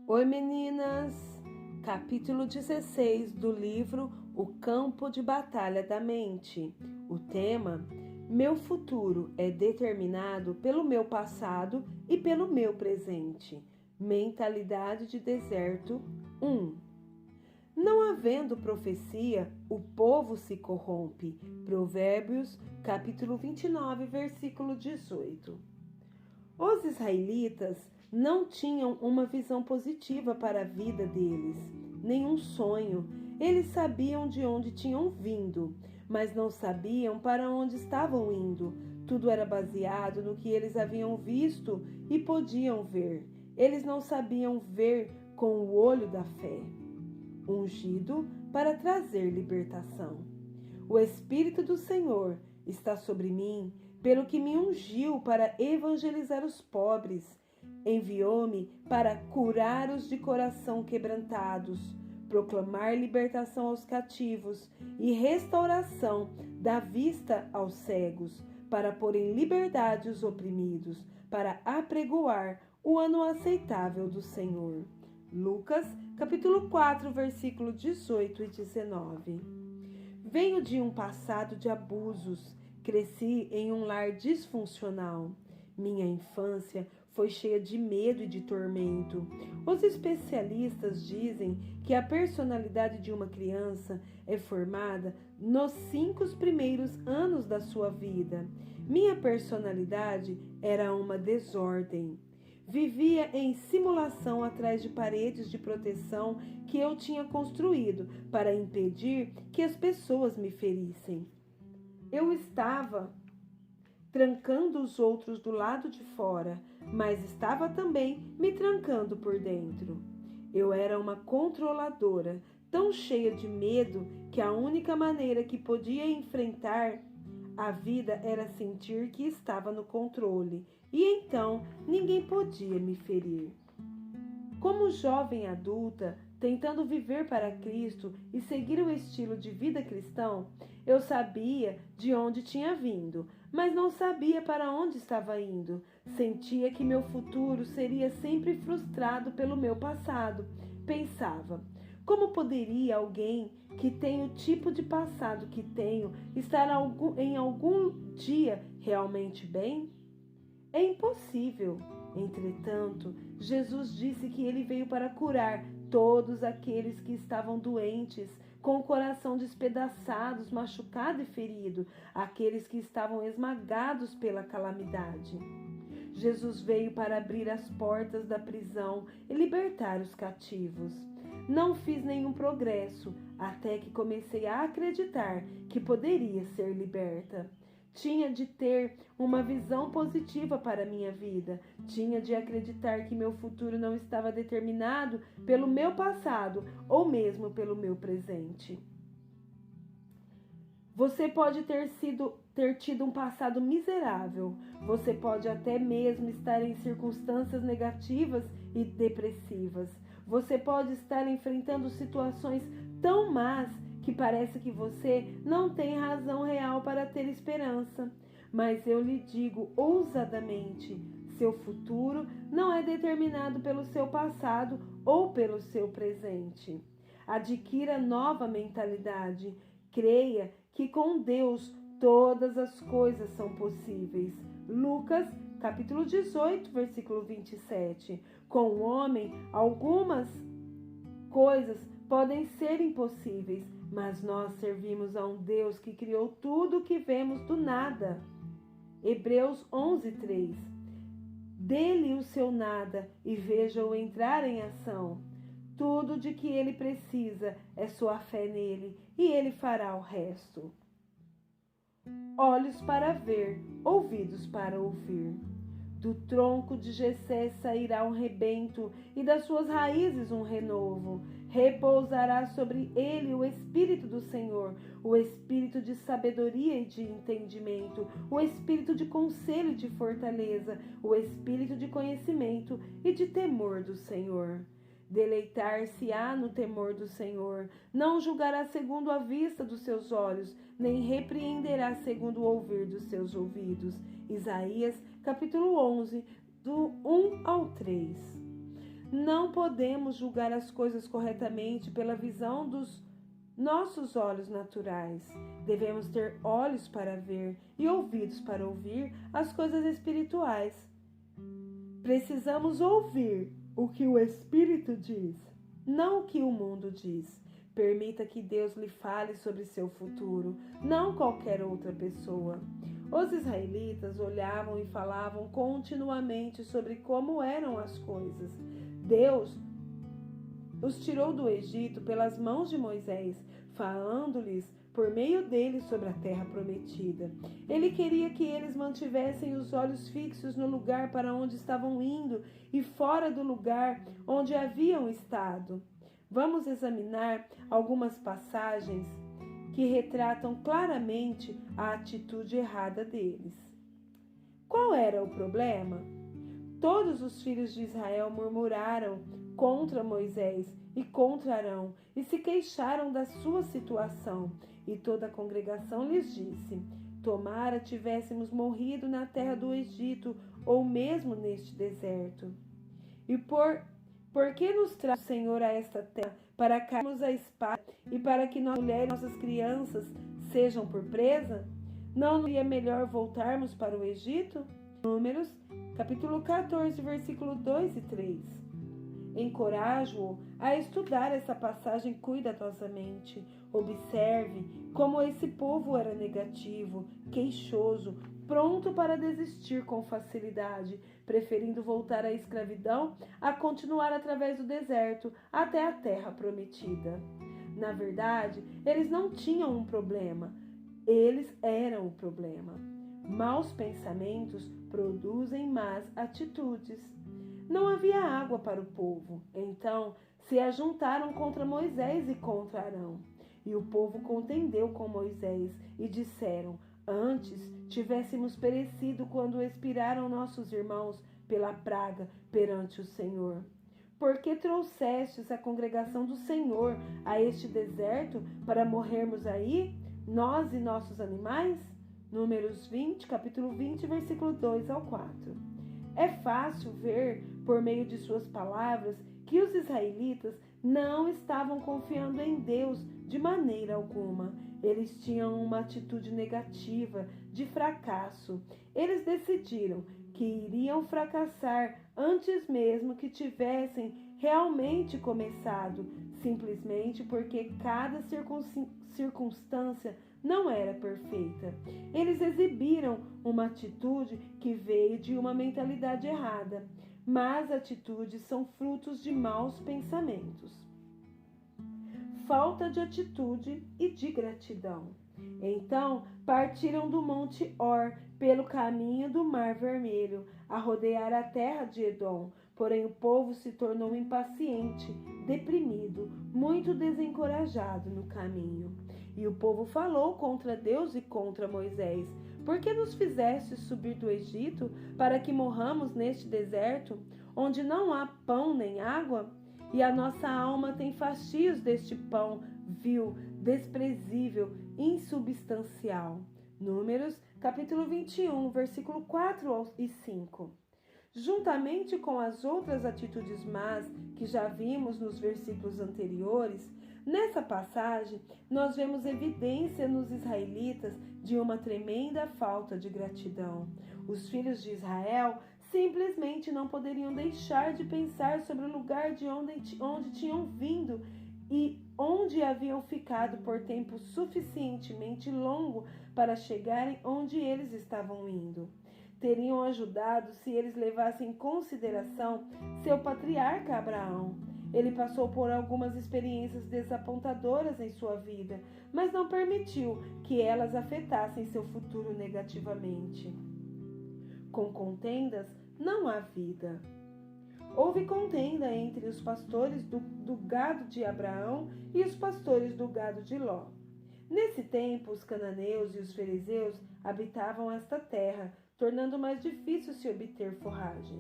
Oi meninas! Capítulo 16 do livro O Campo de Batalha da Mente. O tema: Meu futuro é determinado pelo meu passado e pelo meu presente. Mentalidade de deserto 1. Não havendo profecia, o povo se corrompe. Provérbios, capítulo 29, versículo 18. Os israelitas não tinham uma visão positiva para a vida deles, nenhum sonho. Eles sabiam de onde tinham vindo, mas não sabiam para onde estavam indo. Tudo era baseado no que eles haviam visto e podiam ver. Eles não sabiam ver com o olho da fé. Ungido para trazer libertação. O Espírito do Senhor está sobre mim, pelo que me ungiu para evangelizar os pobres. Enviou-me para curar os de coração quebrantados, proclamar libertação aos cativos e restauração da vista aos cegos, para pôr em liberdade os oprimidos, para apregoar o ano aceitável do Senhor. Lucas, capítulo 4, versículo 18 e 19. Venho de um passado de abusos. Cresci em um lar disfuncional. Minha infância foi cheia de medo e de tormento. Os especialistas dizem que a personalidade de uma criança é formada nos 5 primeiros anos da sua vida. Minha personalidade era uma desordem. Vivia em simulação atrás de paredes de proteção que eu tinha construído para impedir que as pessoas me ferissem. Eu estava trancando os outros do lado de fora, mas estava também me trancando por dentro. Eu era uma controladora, tão cheia de medo que a única maneira que podia enfrentar a vida era sentir que estava no controle, e então ninguém podia me ferir. Como jovem adulta, tentando viver para Cristo e seguir o estilo de vida cristão, eu sabia de onde tinha vindo, mas não sabia para onde estava indo. Sentia que meu futuro seria sempre frustrado pelo meu passado. Pensava: como poderia alguém que tem o tipo de passado que tenho estar em algum dia realmente bem? É impossível. Entretanto, Jesus disse que ele veio para curar todos aqueles que estavam doentes, com o coração despedaçados, machucado e ferido, aqueles que estavam esmagados pela calamidade. Jesus veio para abrir as portas da prisão e libertar os cativos. Não fiz nenhum progresso até que comecei a acreditar que poderia ser liberta. Tinha de ter uma visão positiva para a minha vida. Tinha de acreditar que meu futuro não estava determinado pelo meu passado ou mesmo pelo meu presente. Você pode ter tido um passado miserável. Você pode até mesmo estar em circunstâncias negativas e depressivas. Você pode estar enfrentando situações tão más que parece que você não tem razão real para ter esperança. Mas eu lhe digo ousadamente: seu futuro não é determinado pelo seu passado ou pelo seu presente. Adquira nova mentalidade. Creia que com Deus todas as coisas são possíveis. Lucas, capítulo 18, versículo 27. Com o homem, algumas coisas podem ser impossíveis, mas nós servimos a um Deus que criou tudo o que vemos do nada. Hebreus 11:3. Dê-lhe o seu nada e veja-o entrar em ação. Tudo de que ele precisa é sua fé nele, e ele fará o resto. Olhos para ver, ouvidos para ouvir. Do tronco de Jessé sairá um rebento, e das suas raízes um renovo. Repousará sobre ele o Espírito do Senhor, o Espírito de sabedoria e de entendimento, o Espírito de conselho e de fortaleza, o Espírito de conhecimento e de temor do Senhor. Deleitar-se-á no temor do Senhor, não julgará segundo a vista dos seus olhos, nem repreenderá segundo o ouvir dos seus ouvidos. Isaías, capítulo 11, do 1 ao 3. Não podemos julgar as coisas corretamente pela visão dos nossos olhos naturais. Devemos ter olhos para ver e ouvidos para ouvir as coisas espirituais. Precisamos ouvir o que o Espírito diz, não o que o mundo diz. Permita que Deus lhe fale sobre seu futuro, não qualquer outra pessoa. Os israelitas olhavam e falavam continuamente sobre como eram as coisas. Deus os tirou do Egito pelas mãos de Moisés, falando-lhes por meio dele sobre a terra prometida. Ele queria que eles mantivessem os olhos fixos no lugar para onde estavam indo e fora do lugar onde haviam estado. Vamos examinar algumas passagens que retratam claramente a atitude errada deles. Qual era o problema? Todos os filhos de Israel murmuraram contra Moisés e contra Arão e se queixaram da sua situação. E toda a congregação lhes disse: tomara tivéssemos morrido na terra do Egito ou mesmo neste deserto. E por que nos traz o Senhor a esta terra? Para cairmos a espada e para que nossas mulheres e nossas crianças sejam por presa? Não seria melhor voltarmos para o Egito? Números, capítulo 14, versículo 2 e 3. Encorajo-o a estudar essa passagem cuidadosamente. Observe como esse povo era negativo, queixoso, pronto para desistir com facilidade, preferindo voltar à escravidão a continuar através do deserto até a terra prometida. Na verdade, eles não tinham um problema, eles eram o problema. Maus pensamentos produzem más atitudes. Não havia água para o povo, então se ajuntaram contra Moisés e contra Arão. E o povo contendeu com Moisés e disseram: antes tivéssemos perecido quando expiraram nossos irmãos pela praga perante o Senhor. Por que trouxestes a congregação do Senhor a este deserto para morrermos aí, nós e nossos animais? Números 20, capítulo 20, versículo 2 ao 4. É fácil ver, por meio de suas palavras, que os israelitas não estavam confiando em Deus de maneira alguma. Eles tinham uma atitude negativa, de fracasso. Eles decidiram que iriam fracassar antes mesmo que tivessem realmente começado, simplesmente porque cada circunstância não era perfeita. Eles exibiram uma atitude que veio de uma mentalidade errada. Más atitudes são frutos de maus pensamentos, falta de atitude e de gratidão. Então partiram do Monte Or pelo caminho do Mar Vermelho, a rodear a terra de Edom. Porém o povo se tornou impaciente, deprimido, muito desencorajado no caminho. E o povo falou contra Deus e contra Moisés: por que nos fizeste subir do Egito para que morramos neste deserto, onde não há pão nem água? E a nossa alma tem fastios deste pão vil, desprezível, insubstancial. Números, capítulo 21, versículo 4 e 5. Juntamente com as outras atitudes más que já vimos nos versículos anteriores, nessa passagem nós vemos evidência nos israelitas de uma tremenda falta de gratidão. Os filhos de Israel simplesmente não poderiam deixar de pensar sobre o lugar de onde tinham vindo e onde haviam ficado por tempo suficientemente longo para chegarem onde eles estavam indo. Teriam ajudado se eles levassem em consideração seu patriarca Abraão. Ele passou por algumas experiências desapontadoras em sua vida, mas não permitiu que elas afetassem seu futuro negativamente. Com contendas não há vida. Houve contenda entre os pastores do gado de Abraão e os pastores do gado de Ló. Nesse tempo, os cananeus e os fariseus habitavam esta terra, tornando mais difícil se obter forragem.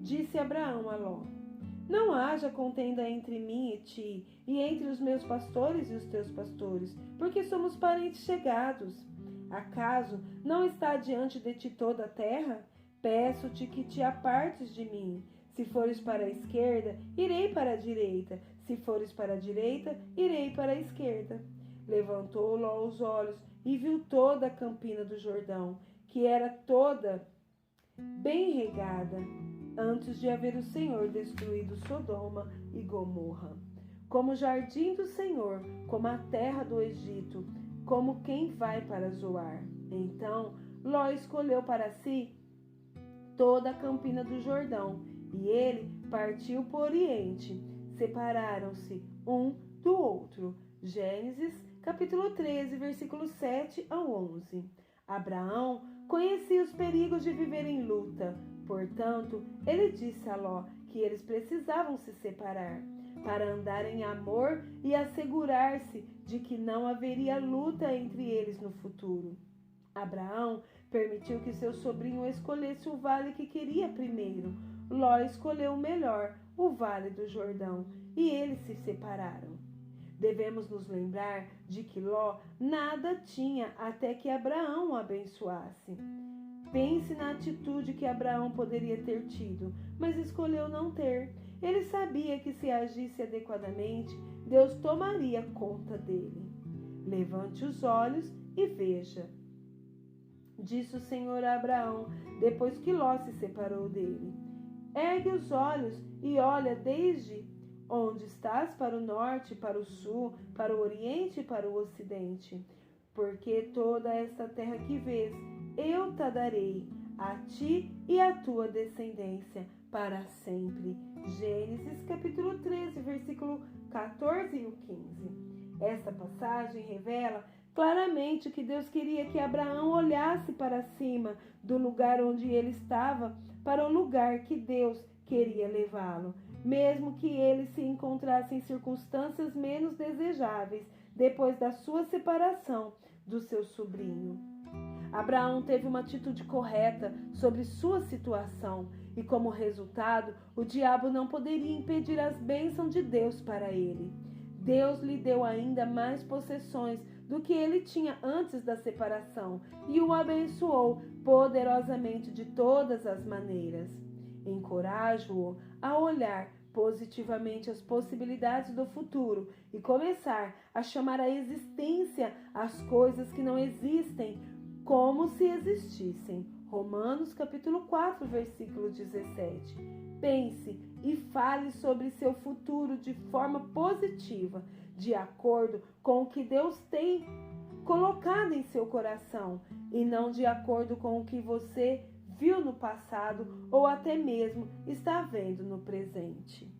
Disse Abraão a Ló: não haja contenda entre mim e ti, e entre os meus pastores e os teus pastores, porque somos parentes chegados. Acaso não está diante de ti toda a terra? Peço-te que te apartes de mim. Se fores para a esquerda, irei para a direita. Se fores para a direita, irei para a esquerda. Levantou Ló os olhos e viu toda a campina do Jordão, que era toda bem regada, antes de haver o Senhor destruído Sodoma e Gomorra. Como o jardim do Senhor, como a terra do Egito, como quem vai para Zoar. Então Ló escolheu para si toda a campina do Jordão, e ele partiu para o oriente. Separaram-se um do outro. Gênesis, capítulo 13, versículos 7 ao 11. Abraão conhecia os perigos de viver em luta. Portanto, ele disse a Ló que eles precisavam se separar para andar em amor e assegurar-se de que não haveria luta entre eles no futuro. Abraão permitiu que seu sobrinho escolhesse o vale que queria primeiro. Ló escolheu o melhor, o Vale do Jordão, e eles se separaram. Devemos nos lembrar de que Ló nada tinha até que Abraão o abençoasse. Pense na atitude que Abraão poderia ter tido, mas escolheu não ter. Ele sabia que se agisse adequadamente, Deus tomaria conta dele. Levante os olhos e veja, disse o Senhor a Abraão, depois que Ló se separou dele. Ergue os olhos e olha desde onde estás para o norte, para o sul, para o oriente e para o ocidente. Porque toda esta terra que vês, eu te darei, a ti e à tua descendência, para sempre. Gênesis capítulo 13, versículo 14 e 15. Esta passagem revela claramente que Deus queria que Abraão olhasse para cima do lugar onde ele estava para o lugar que Deus queria levá-lo, mesmo que ele se encontrasse em circunstâncias menos desejáveis depois da sua separação do seu sobrinho. Abraão teve uma atitude correta sobre sua situação e, como resultado, o diabo não poderia impedir as bênçãos de Deus para ele. Deus lhe deu ainda mais possessões do que ele tinha antes da separação e o abençoou poderosamente de todas as maneiras. Encorajo-o a olhar positivamente as possibilidades do futuro e começar a chamar à existência as coisas que não existem como se existissem. Romanos capítulo 4, versículo 17. Pense e fale sobre seu futuro de forma positiva, de acordo com o que Deus tem colocado em seu coração e não de acordo com o que você viu no passado ou até mesmo está vendo no presente.